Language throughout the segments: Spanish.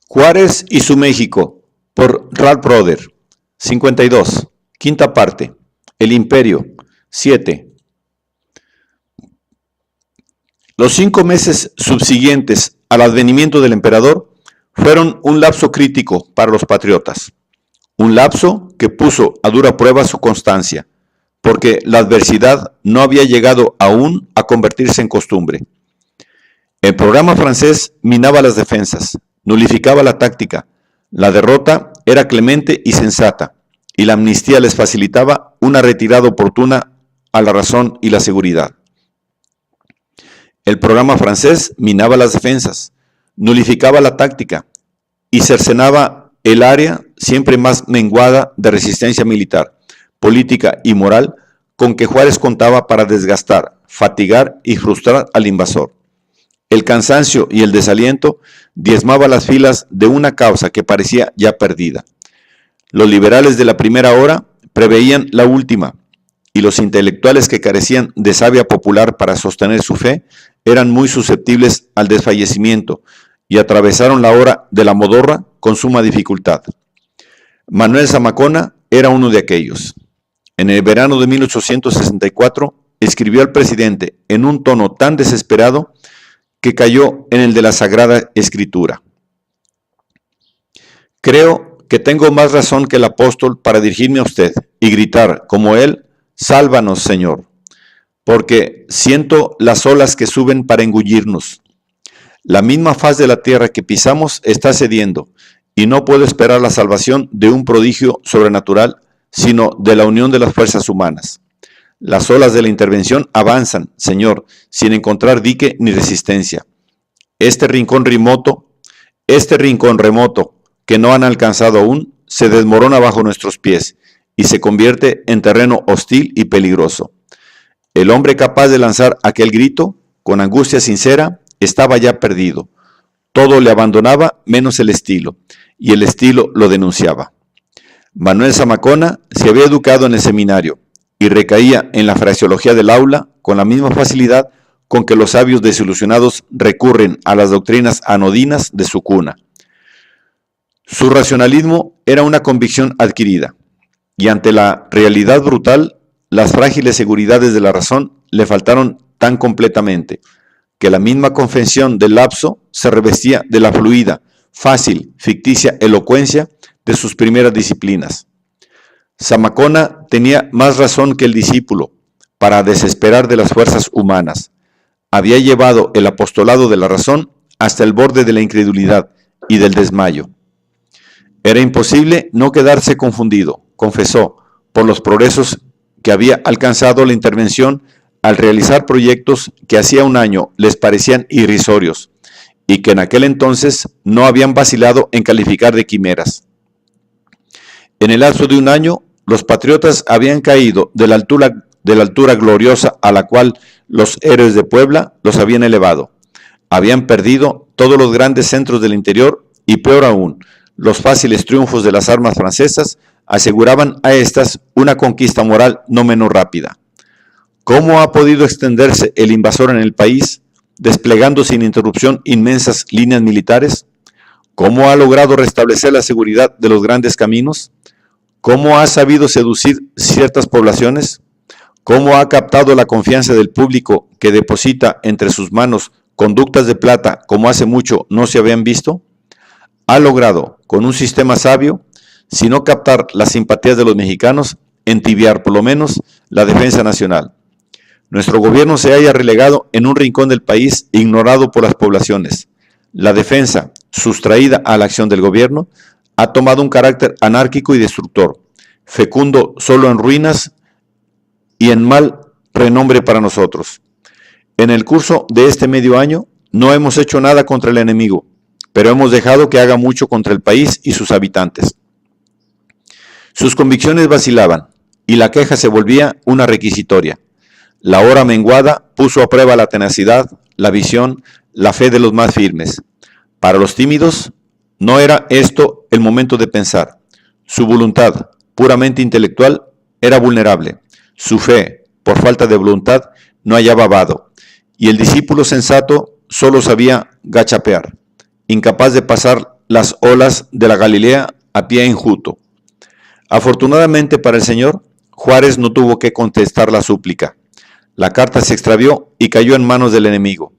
Juárez y su México, por Ralph Broder. 52. Quinta parte. El Imperio. 7. Los 5 meses subsiguientes al advenimiento del emperador fueron un lapso crítico para los patriotas. Un lapso que puso a dura prueba su constancia, porque la adversidad no había llegado aún a convertirse en costumbre. El programa francés minaba las defensas, nulificaba la táctica, la derrota era clemente y sensata, y la amnistía les facilitaba una retirada oportuna a la razón y la seguridad. El programa francés minaba las defensas, nulificaba la táctica y cercenaba el área siempre más menguada de resistencia militar, política y moral con que Juárez contaba para desgastar, fatigar y frustrar al invasor. El cansancio y el desaliento diezmaba las filas de una causa que parecía ya perdida. Los liberales de la primera hora preveían la última, y los intelectuales que carecían de savia popular para sostener su fe eran muy susceptibles al desfallecimiento y atravesaron la hora de la modorra con suma dificultad. Manuel Zamacona era uno de aquellos. En el verano de 1864 escribió al presidente en un tono tan desesperado que cayó en el de la Sagrada Escritura. Creo que tengo más razón que el apóstol para dirigirme a usted y gritar, como él, sálvanos, Señor, porque siento las olas que suben para engullirnos. La misma faz de la tierra que pisamos está cediendo, y no puedo esperar la salvación de un prodigio sobrenatural, sino de la unión de las fuerzas humanas. Las olas de la intervención avanzan, Señor, sin encontrar dique ni resistencia. Este rincón remoto que no han alcanzado aún, se desmorona bajo nuestros pies y se convierte en terreno hostil y peligroso. El hombre capaz de lanzar aquel grito, con angustia sincera, estaba ya perdido. Todo le abandonaba menos el estilo, y el estilo lo denunciaba. Manuel Zamacona se había educado en el seminario y recaía en la fraseología del aula con la misma facilidad con que los sabios desilusionados recurren a las doctrinas anodinas de su cuna. Su racionalismo era una convicción adquirida, y ante la realidad brutal, las frágiles seguridades de la razón le faltaron tan completamente, que la misma confesión del lapso se revestía de la fluida, fácil, ficticia elocuencia de sus primeras disciplinas. Zamacona tenía más razón que el discípulo para desesperar de las fuerzas humanas. Había llevado el apostolado de la razón hasta el borde de la incredulidad y del desmayo. Era imposible no quedarse confundido, confesó, por los progresos que había alcanzado la intervención al realizar proyectos que hacía un año les parecían irrisorios y que en aquel entonces no habían vacilado en calificar de quimeras. En el lapso de un año, los patriotas habían caído de la altura gloriosa a la cual los héroes de Puebla los habían elevado. Habían perdido todos los grandes centros del interior y, peor aún, los fáciles triunfos de las armas francesas aseguraban a estas una conquista moral no menos rápida. ¿Cómo ha podido extenderse el invasor en el país, desplegando sin interrupción inmensas líneas militares? ¿Cómo ha logrado restablecer la seguridad de los grandes caminos? ¿Cómo ha sabido seducir ciertas poblaciones? ¿Cómo ha captado la confianza del público que deposita entre sus manos conductas de plata como hace mucho no se habían visto? Ha logrado, con un sistema sabio, si no captar las simpatías de los mexicanos, entibiar por lo menos la defensa nacional. Nuestro gobierno se halla relegado en un rincón del país ignorado por las poblaciones. La defensa, sustraída a la acción del gobierno, ha tomado un carácter anárquico y destructor, fecundo solo en ruinas y en mal renombre para nosotros. En el curso de este medio año no hemos hecho nada contra el enemigo, pero hemos dejado que haga mucho contra el país y sus habitantes. Sus convicciones vacilaban y la queja se volvía una requisitoria. La hora menguada puso a prueba la tenacidad, la visión, la fe de los más firmes. Para los tímidos, no era esto el momento de pensar. Su voluntad, puramente intelectual, era vulnerable. Su fe, por falta de voluntad, no hallaba vado. Y el discípulo sensato solo sabía gachapear, incapaz de pasar las olas de la Galilea a pie enjuto. Afortunadamente para el Señor, Juárez no tuvo que contestar la súplica. La carta se extravió y cayó en manos del enemigo,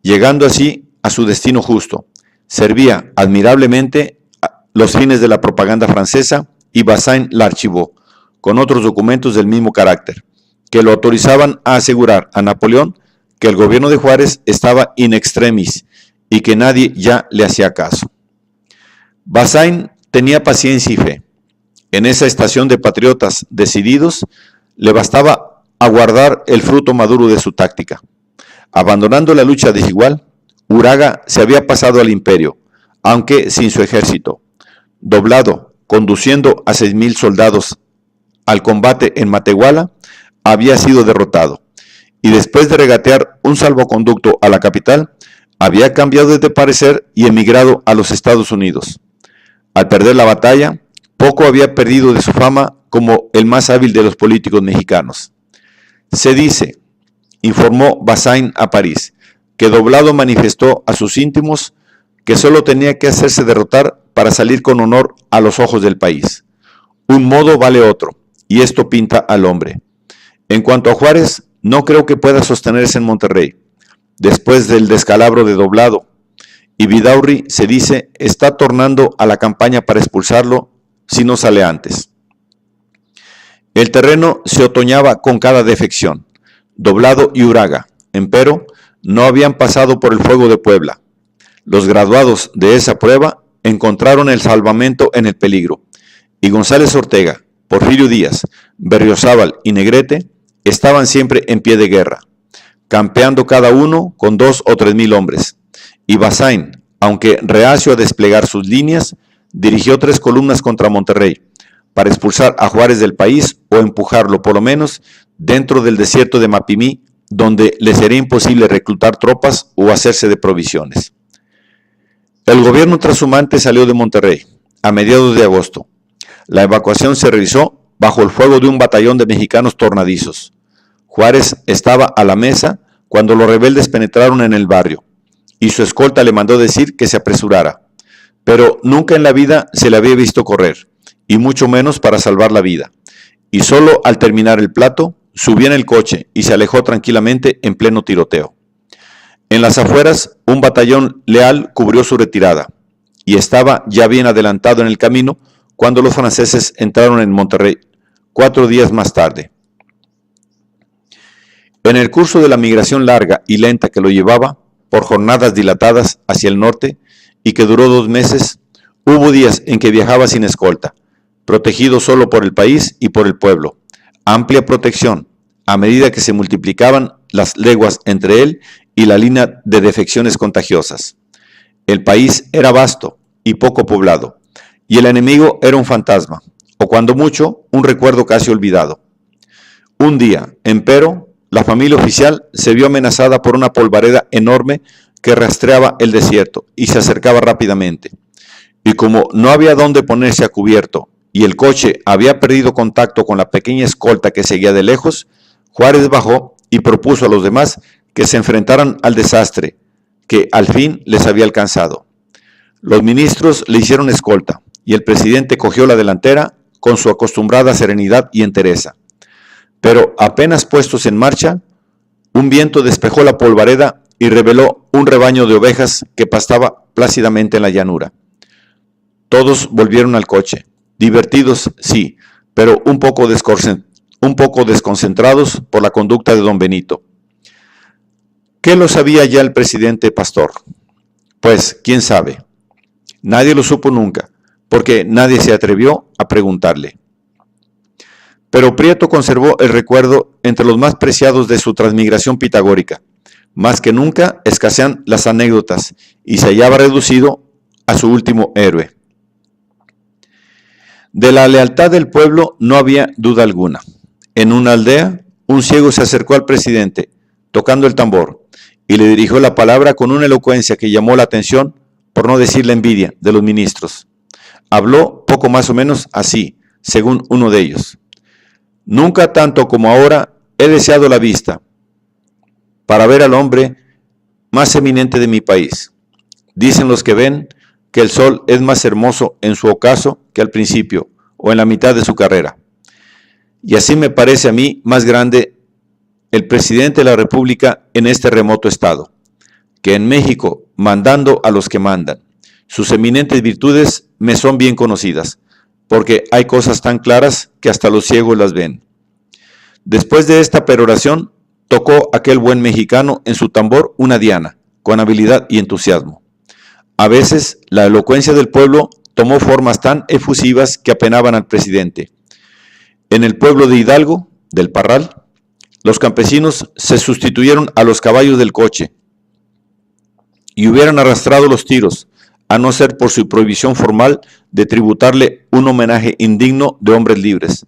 llegando así a su destino justo. Servía admirablemente los fines de la propaganda francesa y Bazaine la archivó, con otros documentos del mismo carácter, que lo autorizaban a asegurar a Napoleón que el gobierno de Juárez estaba in extremis y que nadie ya le hacía caso. Bazaine tenía paciencia y fe. En esa estación de patriotas decididos, le bastaba aguardar el fruto maduro de su táctica. Abandonando la lucha desigual, Uraga se había pasado al imperio, aunque sin su ejército. Doblado, conduciendo a 6,000 soldados al combate en Matehuala, había sido derrotado, y después de regatear un salvoconducto a la capital, había cambiado de parecer y emigrado a los Estados Unidos. Al perder la batalla, poco había perdido de su fama como el más hábil de los políticos mexicanos. Se dice, informó Bazaine a París, que Doblado manifestó a sus íntimos que solo tenía que hacerse derrotar para salir con honor a los ojos del país. Un modo vale otro, y esto pinta al hombre. En cuanto a Juárez, no creo que pueda sostenerse en Monterrey, después del descalabro de Doblado, y Vidaurri, se dice, está tornando a la campaña para expulsarlo si no sale antes. El terreno se otoñaba con cada defección. Doblado y Uraga, empero, no habían pasado por el fuego de Puebla. Los graduados de esa prueba encontraron el salvamento en el peligro, y González Ortega, Porfirio Díaz, Berriozábal y Negrete estaban siempre en pie de guerra, campeando cada uno con 2 o 3,000 hombres, y Bazaine, aunque reacio a desplegar sus líneas, dirigió 3 columnas contra Monterrey, para expulsar a Juárez del país o empujarlo por lo menos dentro del desierto de Mapimí, donde le sería imposible reclutar tropas o hacerse de provisiones. El gobierno trashumante salió de Monterrey a mediados de agosto. La evacuación se realizó bajo el fuego de un batallón de mexicanos tornadizos. Juárez estaba a la mesa cuando los rebeldes penetraron en el barrio, y su escolta le mandó decir que se apresurara, pero nunca en la vida se le había visto correr, y mucho menos para salvar la vida, y solo al terminar el plato, subió en el coche y se alejó tranquilamente en pleno tiroteo. En las afueras, un batallón leal cubrió su retirada, y estaba ya bien adelantado en el camino cuando los franceses entraron en Monterrey 4 días más tarde. En el curso de la migración larga y lenta que lo llevaba, por jornadas dilatadas hacia el norte, y que duró 2 meses, hubo días en que viajaba sin escolta, protegido solo por el país y por el pueblo. Amplia protección, a medida que se multiplicaban las leguas entre él y la línea de defecciones contagiosas. El país era vasto y poco poblado, y el enemigo era un fantasma, o cuando mucho, un recuerdo casi olvidado. Un día, empero, la familia oficial se vio amenazada por una polvareda enorme que rastreaba el desierto y se acercaba rápidamente. Y como no había dónde ponerse a cubierto y el coche había perdido contacto con la pequeña escolta que seguía de lejos, Juárez bajó y propuso a los demás que se enfrentaran al desastre que al fin les había alcanzado. Los ministros le hicieron escolta y el presidente cogió la delantera con su acostumbrada serenidad y entereza. Pero apenas puestos en marcha, un viento despejó la polvareda y reveló un rebaño de ovejas que pastaba plácidamente en la llanura. Todos volvieron al coche, divertidos, sí, pero un poco desconcentrados por la conducta de don Benito. ¿Qué lo sabía ya el presidente Pastor? Pues, quién sabe. Nadie lo supo nunca, porque nadie se atrevió a preguntarle. Pero Prieto conservó el recuerdo entre los más preciados de su transmigración pitagórica. Más que nunca escasean las anécdotas y se hallaba reducido a su último héroe. De la lealtad del pueblo no había duda alguna. En una aldea, un ciego se acercó al presidente, tocando el tambor, y le dirigió la palabra con una elocuencia que llamó la atención, por no decir la envidia, de los ministros. Habló poco más o menos así, según uno de ellos. Nunca tanto como ahora he deseado la vista para ver al hombre más eminente de mi país. Dicen los que ven que el sol es más hermoso en su ocaso que al principio o en la mitad de su carrera. Y así me parece a mí más grande el presidente de la República en este remoto estado, que en México, mandando a los que mandan. Sus eminentes virtudes me son bien conocidas, porque hay cosas tan claras que hasta los ciegos las ven. Después de esta peroración, tocó aquel buen mexicano en su tambor una diana, con habilidad y entusiasmo. A veces, la elocuencia del pueblo tomó formas tan efusivas que apenaban al presidente. En el pueblo de Hidalgo, del Parral, los campesinos se sustituyeron a los caballos del coche y hubieran arrastrado los tiros, a no ser por su prohibición formal de tributarle un homenaje indigno de hombres libres.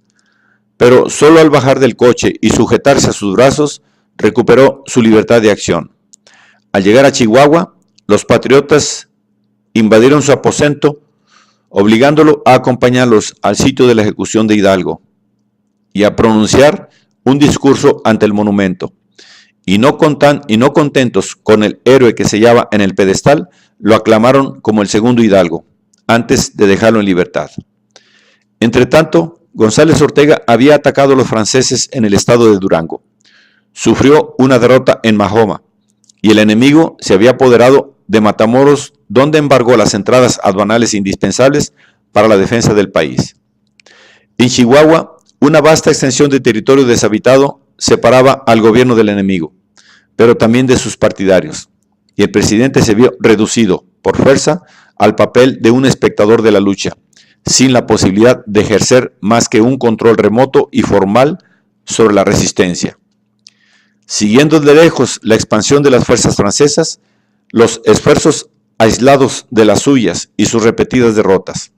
Pero solo al bajar del coche y sujetarse a sus brazos, recuperó su libertad de acción. Al llegar a Chihuahua, los patriotas invadieron su aposento, obligándolo a acompañarlos al sitio de la ejecución de Hidalgo y a pronunciar un discurso ante el monumento. Y no contentos con el héroe que se hallaba en el pedestal, lo aclamaron como el segundo Hidalgo, antes de dejarlo en libertad. Entretanto, González Ortega había atacado a los franceses en el estado de Durango. Sufrió una derrota en Mahoma, y el enemigo se había apoderado de Matamoros, donde embargó las entradas aduanales indispensables para la defensa del país. En Chihuahua, una vasta extensión de territorio deshabitado separaba al gobierno del enemigo, pero también de sus partidarios, y el presidente se vio reducido, por fuerza, al papel de un espectador de la lucha, sin la posibilidad de ejercer más que un control remoto y formal sobre la resistencia. Siguiendo de lejos la expansión de las fuerzas francesas, los esfuerzos aislados de las suyas y sus repetidas derrotas,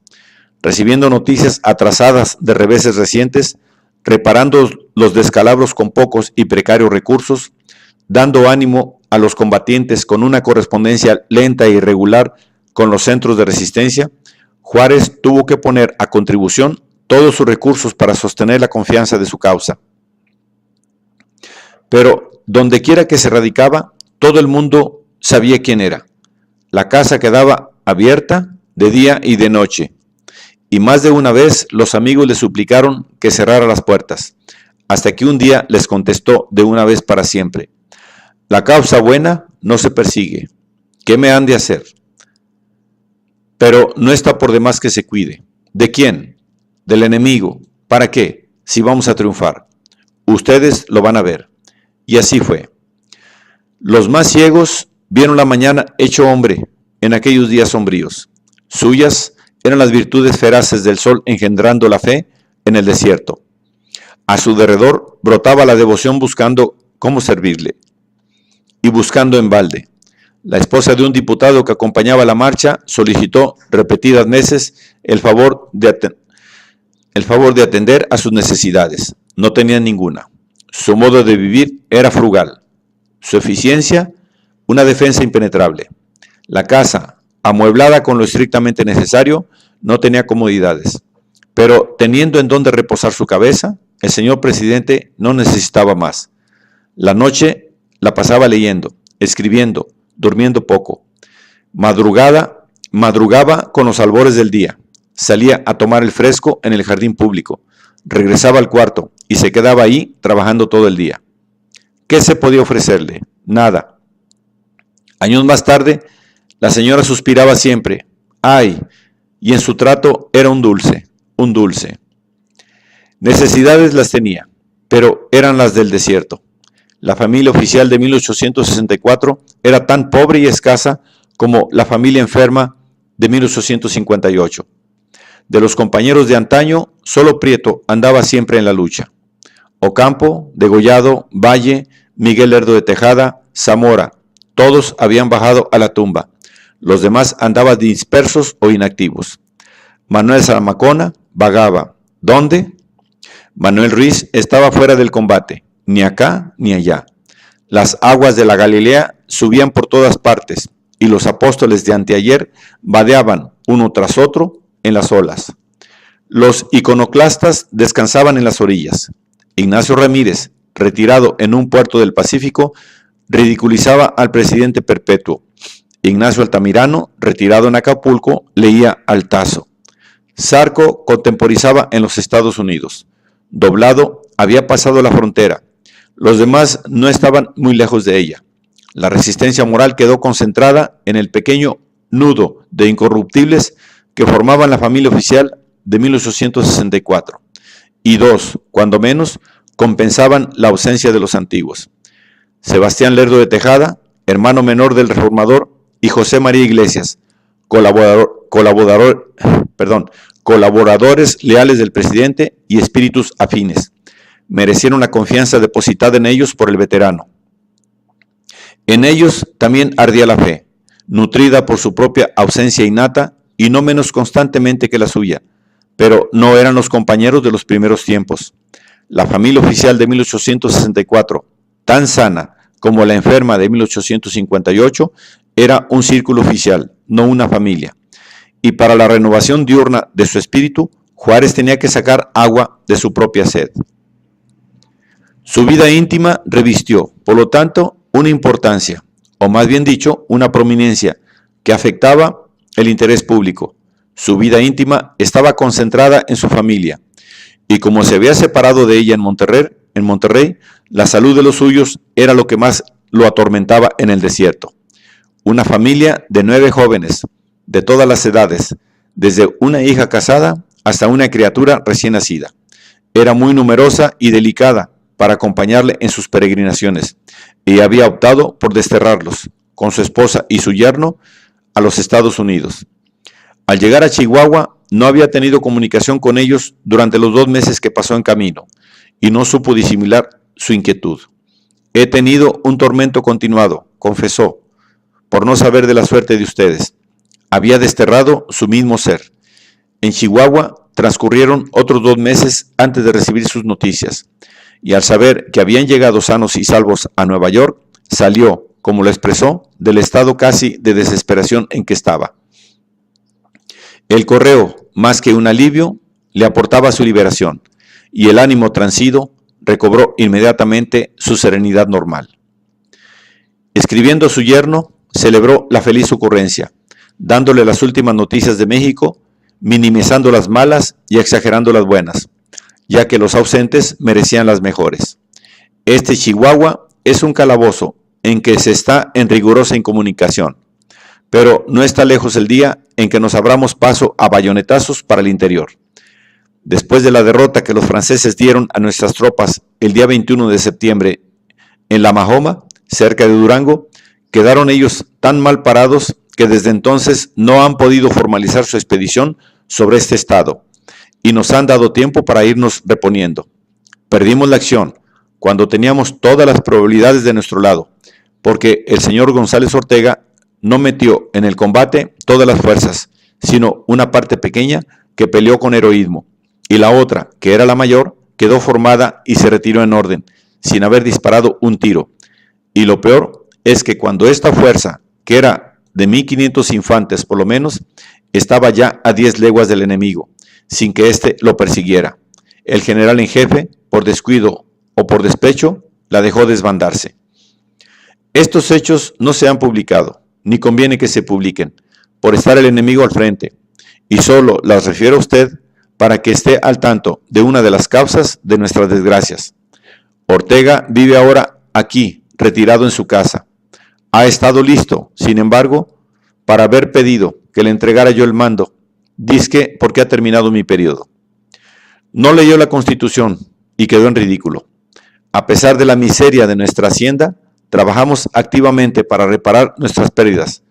recibiendo noticias atrasadas de reveses recientes, reparando los descalabros con pocos y precarios recursos, dando ánimo a los combatientes con una correspondencia lenta e irregular con los centros de resistencia, Juárez tuvo que poner a contribución todos sus recursos para sostener la confianza de su causa. Pero donde quiera que se radicaba, todo el mundo sabía quién era. La casa quedaba abierta de día y de noche, y más de una vez los amigos le suplicaron que cerrara las puertas, hasta que un día les contestó de una vez para siempre: la causa buena no se persigue. ¿Qué me han de hacer? Pero no está por demás que se cuide. ¿De quién? Del enemigo. ¿Para qué? Si vamos a triunfar. Ustedes lo van a ver. Y así fue. Los más ciegos vieron la mañana hecho hombre en aquellos días sombríos. Suyas eran las virtudes feraces del sol engendrando la fe en el desierto. A su derredor brotaba la devoción buscando cómo servirle. Y buscando en balde. La esposa de un diputado que acompañaba la marcha solicitó repetidas veces el favor de atender a sus necesidades. No tenía ninguna. Su modo de vivir era frugal. Su eficiencia, una defensa impenetrable. La casa, amueblada con lo estrictamente necesario, no tenía comodidades. Pero teniendo en dónde reposar su cabeza, el señor presidente no necesitaba más. La noche la pasaba leyendo, escribiendo, durmiendo poco. Madrugaba con los albores del día. Salía a tomar el fresco en el jardín público. Regresaba al cuarto y se quedaba ahí trabajando todo el día. ¿Qué se podía ofrecerle? Nada. Años más tarde, la señora suspiraba siempre. ¡Ay! Y en su trato era un dulce, un dulce. Necesidades las tenía, pero eran las del desierto. La familia oficial de 1864 era tan pobre y escasa como la familia enferma de 1858. De los compañeros de antaño, solo Prieto andaba siempre en la lucha. Ocampo, Degollado, Valle, Miguel Lerdo de Tejada, Zamora, todos habían bajado a la tumba. Los demás andaban dispersos o inactivos. Manuel Zamacona vagaba. ¿Dónde? Manuel Ruiz estaba fuera del combate, ni acá ni allá. Las aguas de la Galilea subían por todas partes, y los apóstoles de anteayer vadeaban uno tras otro en las olas. Los iconoclastas descansaban en las orillas. Ignacio Ramírez, retirado en un puerto del Pacífico, ridiculizaba al presidente perpetuo. Ignacio Altamirano, retirado en Acapulco, leía Altazo. Zarco contemporizaba en los Estados Unidos. Doblado había pasado la frontera. Los demás no estaban muy lejos de ella. La resistencia moral quedó concentrada en el pequeño nudo de incorruptibles que formaban la familia oficial de 1864. Y dos, cuando menos, compensaban la ausencia de los antiguos. Sebastián Lerdo de Tejada, hermano menor del reformador, y José María Iglesias, colaboradores leales del presidente y espíritus afines, merecieron la confianza depositada en ellos por el veterano. En ellos también ardía la fe, nutrida por su propia ausencia innata y no menos constantemente que la suya, pero no eran los compañeros de los primeros tiempos. La familia oficial de 1864, tan sana como la enferma de 1858, era un círculo oficial, no una familia. Y para la renovación diurna de su espíritu, Juárez tenía que sacar agua de su propia sed. Su vida íntima revistió, por lo tanto, una importancia, o más bien dicho, una prominencia, que afectaba el interés público. Su vida íntima estaba concentrada en su familia, y como se había separado de ella en Monterrey, la salud de los suyos era lo que más lo atormentaba en el desierto. Una familia de 9 jóvenes, de todas las edades, desde una hija casada hasta una criatura recién nacida. Era muy numerosa y delicada para acompañarle en sus peregrinaciones, y había optado por desterrarlos, con su esposa y su yerno, a los Estados Unidos. Al llegar a Chihuahua, no había tenido comunicación con ellos durante los 2 meses que pasó en camino, y no supo disimular su inquietud. He tenido un tormento continuado, confesó, por no saber de la suerte de ustedes. Había desterrado su mismo ser. En Chihuahua transcurrieron otros 2 meses antes de recibir sus noticias, y al saber que habían llegado sanos y salvos a Nueva York, salió, como lo expresó, del estado casi de desesperación en que estaba. El correo, más que un alivio, le aportaba su liberación, y el ánimo transido recobró inmediatamente su serenidad normal. Escribiendo a su yerno, celebró la feliz ocurrencia, dándole las últimas noticias de México, minimizando las malas y exagerando las buenas, ya que los ausentes merecían las mejores. Este Chihuahua es un calabozo en que se está en rigurosa incomunicación, pero no está lejos el día en que nos abramos paso a bayonetazos para el interior. Después de la derrota que los franceses dieron a nuestras tropas el día 21 de septiembre en La Mahoma, cerca de Durango, quedaron ellos tan mal parados que desde entonces no han podido formalizar su expedición sobre este estado, y nos han dado tiempo para irnos reponiendo. Perdimos la acción cuando teníamos todas las probabilidades de nuestro lado, porque el señor González Ortega no metió en el combate todas las fuerzas, sino una parte pequeña que peleó con heroísmo, y la otra, que era la mayor, quedó formada y se retiró en orden, sin haber disparado un tiro. Y lo peor es que cuando esta fuerza, que era de 1,500 infantes por lo menos, estaba ya a 10 leguas del enemigo, sin que éste lo persiguiera, el general en jefe, por descuido o por despecho, la dejó desbandarse. Estos hechos no se han publicado, ni conviene que se publiquen, por estar el enemigo al frente, y solo las refiero a usted para que esté al tanto de una de las causas de nuestras desgracias. Ortega vive ahora aquí, retirado en su casa. Ha estado listo, sin embargo, para haber pedido que le entregara yo el mando, dizque porque ha terminado mi periodo. No leyó la Constitución y quedó en ridículo. A pesar de la miseria de nuestra hacienda, trabajamos activamente para reparar nuestras pérdidas.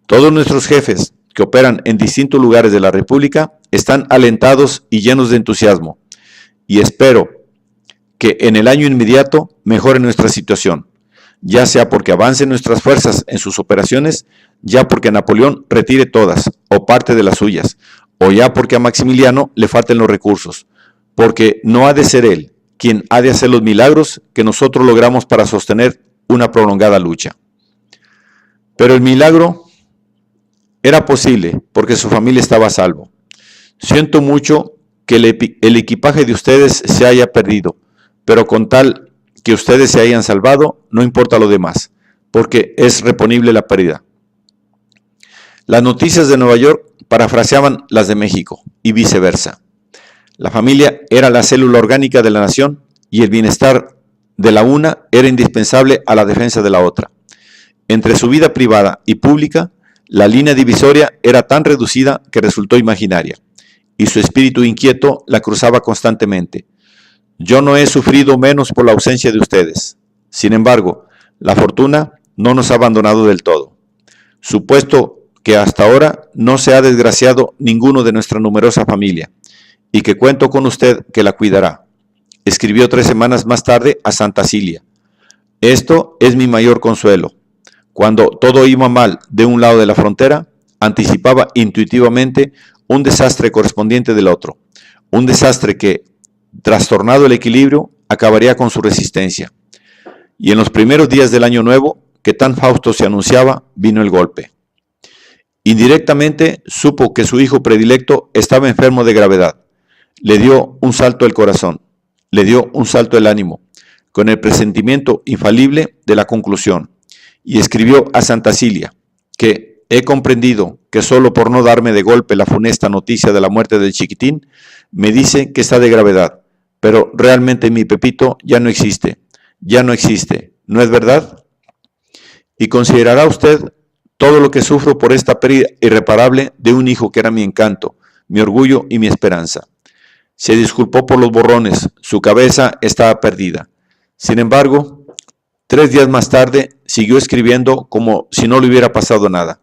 Todos nuestros jefes que operan en distintos lugares de la República están alentados y llenos de entusiasmo, y espero que en el año inmediato mejore nuestra situación, ya sea porque avancen nuestras fuerzas en sus operaciones, ya porque Napoleón retire todas o parte de las suyas, o ya porque a Maximiliano le falten los recursos, porque no ha de ser él quien ha de hacer los milagros que nosotros logramos para sostener una prolongada lucha. Pero el milagro era posible porque su familia estaba a salvo. Siento mucho que el equipaje de ustedes se haya perdido, pero con tal que ustedes se hayan salvado, no importa lo demás, porque es reponible la pérdida. Las noticias de Nueva York parafraseaban las de México y viceversa. La familia era la célula orgánica de la nación y el bienestar de la una era indispensable a la defensa de la otra. Entre su vida privada y pública, la línea divisoria era tan reducida que resultó imaginaria, y su espíritu inquieto la cruzaba constantemente. Yo no he sufrido menos por la ausencia de ustedes. Sin embargo, la fortuna no nos ha abandonado del todo. Supuesto que hasta ahora no se ha desgraciado ninguno de nuestra numerosa familia, y que cuento con usted que la cuidará. Escribió 3 semanas más tarde a Santa Cilia. Esto es mi mayor consuelo. Cuando todo iba mal de un lado de la frontera, anticipaba intuitivamente un desastre correspondiente del otro. Un desastre que, trastornado el equilibrio, acabaría con su resistencia. Y en los primeros días del año nuevo, que tan fausto se anunciaba, vino el golpe. Indirectamente supo que su hijo predilecto estaba enfermo de gravedad. Le dio un salto el corazón, le dio un salto el ánimo, con el presentimiento infalible de la conclusión, y escribió a Santa Cilia, que he comprendido que solo por no darme de golpe la funesta noticia de la muerte del chiquitín, me dice que está de gravedad, pero realmente mi Pepito ya no existe, ¿no es verdad? Y considerará usted todo lo que sufro por esta pérdida irreparable de un hijo que era mi encanto, mi orgullo y mi esperanza. Se disculpó por los borrones, su cabeza estaba perdida. Sin embargo, 3 días más tarde siguió escribiendo como si no le hubiera pasado nada.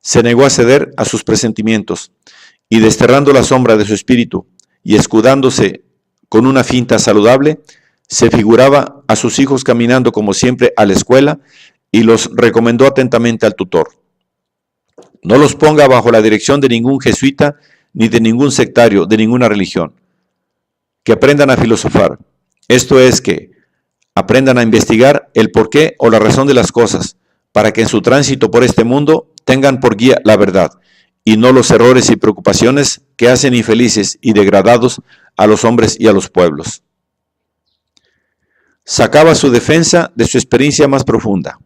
Se negó a ceder a sus presentimientos y, desterrando la sombra de su espíritu y escudándose con una finta saludable, se figuraba a sus hijos caminando como siempre a la escuela y los recomendó atentamente al tutor. No los ponga bajo la dirección de ningún jesuita ni de ningún sectario de ninguna religión. Que aprendan a filosofar. Esto es que aprendan a investigar el porqué o la razón de las cosas, para que en su tránsito por este mundo tengan por guía la verdad, y no los errores y preocupaciones que hacen infelices y degradados a los hombres y a los pueblos. Sacaba su defensa de su experiencia más profunda.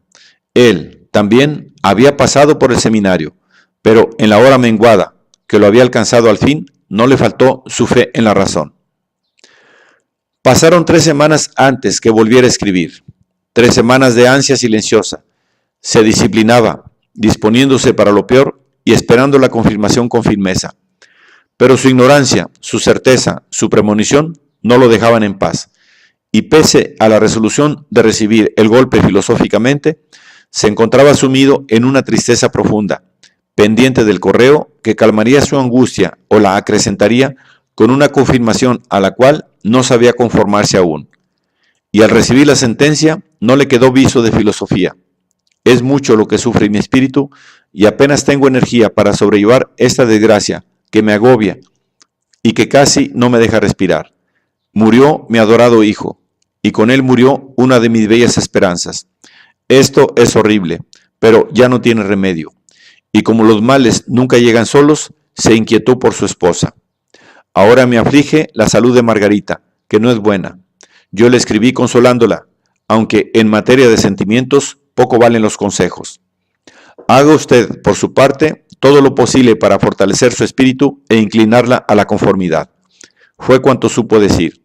Él también había pasado por el seminario, pero en la hora menguada, que lo había alcanzado al fin, no le faltó su fe en la razón. Pasaron 3 semanas antes que volviera a escribir, 3 semanas de ansia silenciosa. Se disciplinaba, disponiéndose para lo peor y esperando la confirmación con firmeza. Pero su ignorancia, su certeza, su premonición no lo dejaban en paz. Y pese a la resolución de recibir el golpe filosóficamente, se encontraba sumido en una tristeza profunda, pendiente del correo que calmaría su angustia o la acrecentaría con una confirmación a la cual no sabía conformarse aún. Y al recibir la sentencia, no le quedó viso de filosofía. Es mucho lo que sufre mi espíritu y apenas tengo energía para sobrellevar esta desgracia que me agobia y que casi no me deja respirar. Murió mi adorado hijo, y con él murió una de mis bellas esperanzas. Esto es horrible, pero ya no tiene remedio. Y como los males nunca llegan solos, se inquietó por su esposa. Ahora me aflige la salud de Margarita, que no es buena. Yo le escribí consolándola, aunque en materia de sentimientos poco valen los consejos. Haga usted, por su parte, todo lo posible para fortalecer su espíritu e inclinarla a la conformidad. Fue cuanto supo decir.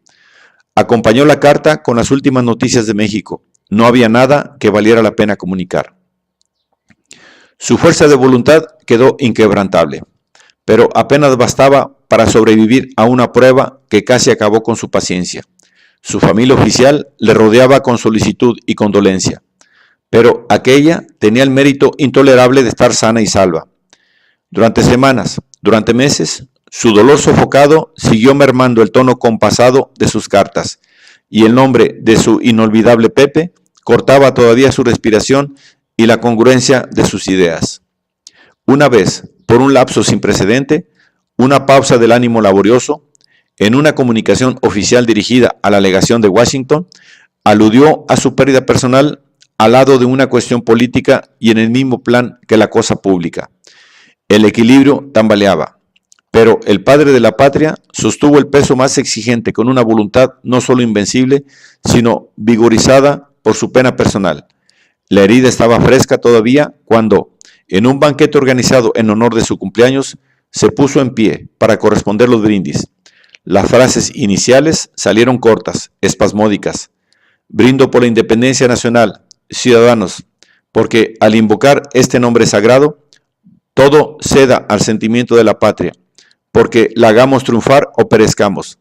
Acompañó la carta con las últimas noticias de México. No había nada que valiera la pena comunicar. Su fuerza de voluntad quedó inquebrantable, pero apenas bastaba para sobrevivir a una prueba que casi acabó con su paciencia. Su familia oficial le rodeaba con solicitud y condolencia, pero aquella tenía el mérito intolerable de estar sana y salva. Durante semanas, durante meses, su dolor sofocado siguió mermando el tono compasado de sus cartas, y el nombre de su inolvidable Pepe cortaba todavía su respiración y la congruencia de sus ideas. Una vez, por un lapso sin precedente, una pausa del ánimo laborioso, en una comunicación oficial dirigida a la legación de Washington, aludió a su pérdida personal al lado de una cuestión política y en el mismo plan que la cosa pública. El equilibrio tambaleaba, pero el padre de la patria sostuvo el peso más exigente con una voluntad no solo invencible, sino vigorizada por su pena personal. La herida estaba fresca todavía cuando, En un banquete organizado en honor de su cumpleaños, se puso en pie para corresponder los brindis. Las frases iniciales salieron cortas, espasmódicas. Brindo por la independencia nacional, ciudadanos, porque al invocar este nombre sagrado, todo ceda al sentimiento de la patria, porque la hagamos triunfar o perezcamos,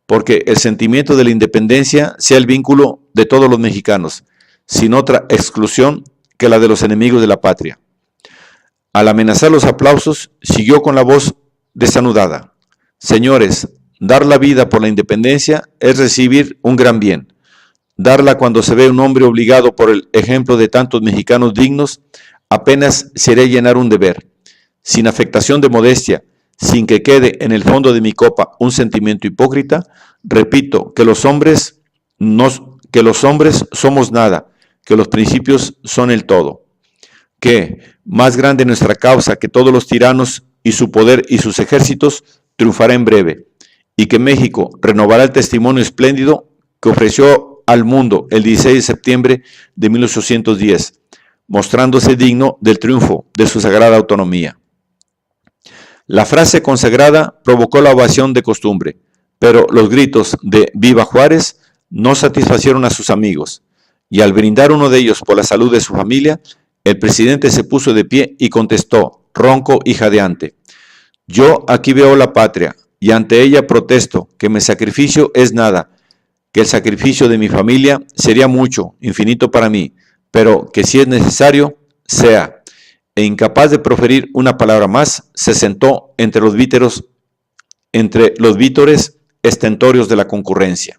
porque el sentimiento de la independencia sea el vínculo de todos los mexicanos, sin otra exclusión que la de los enemigos de la patria. Al amenazar los aplausos, siguió con la voz desanudada. Señores, dar la vida por la independencia es recibir un gran bien. Darla cuando se ve un hombre obligado por el ejemplo de tantos mexicanos dignos, apenas sería llenar un deber. Sin afectación de modestia, sin que quede en el fondo de mi copa un sentimiento hipócrita, repito que los hombres somos nada, que los principios son el todo. Que, más grande nuestra causa que todos los tiranos y su poder y sus ejércitos, triunfará en breve, y que México renovará el testimonio espléndido que ofreció al mundo el 16 de septiembre de 1810, mostrándose digno del triunfo de su sagrada autonomía. La frase consagrada provocó la ovación de costumbre, pero los gritos de ¡Viva Juárez! No satisfacieron a sus amigos, y al brindar uno de ellos por la salud de su familia, el presidente se puso de pie y contestó, ronco y jadeante: yo aquí veo la patria, y ante ella protesto que mi sacrificio es nada, que el sacrificio de mi familia sería mucho, infinito para mí, pero que si es necesario, sea. E incapaz de proferir una palabra más, se sentó entre los vítores estentorios de la concurrencia.